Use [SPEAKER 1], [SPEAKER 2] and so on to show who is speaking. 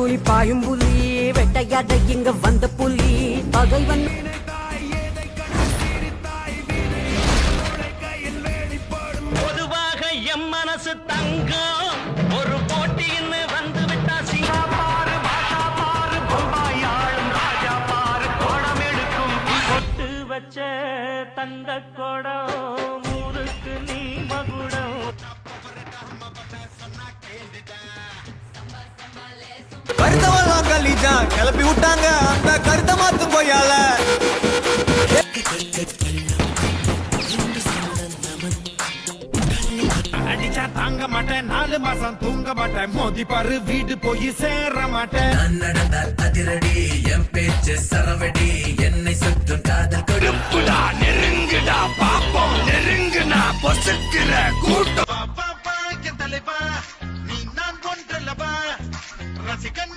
[SPEAKER 1] கூலி பாயும் புலி வெட்டையாட இங்க வந்த புலி பகைவன்
[SPEAKER 2] பொதுவாக எம் மனசு தங்கம் ஒரு போட்டின்னு வந்து விட்டா சிங்கா பாரு பாஷா பாரு பொம்பாய் ஆளும் ராஜா பாரு கோடம் எடுக்கும் கொட்டு வச்ச தங்க கோடம் ஊருக்கு நீ மகுடம்
[SPEAKER 3] கருத்தவெல்லாம் கல்லிட்டான் கிளப்பி விட்டாங்க அந்த கருத்த மாத்தும் போயால
[SPEAKER 4] அடிச்சா தாங்க மாட்டேன் 4 மாசம் தூங்க மாட்டேன் மோதி பாரு வீடு போய் சேர மாட்டேன்
[SPEAKER 5] நடந்தால் அதிரடி என் பேச்சு சரவடி என்னை சுற்றும் காதல்
[SPEAKER 4] கொடுப்புடா நெருங்குடா பாப்போம் நெருங்குனா பொசுக்கிற கூட்டம் தலைவா நீ நான் கொன்றல்லவா ரசிகன்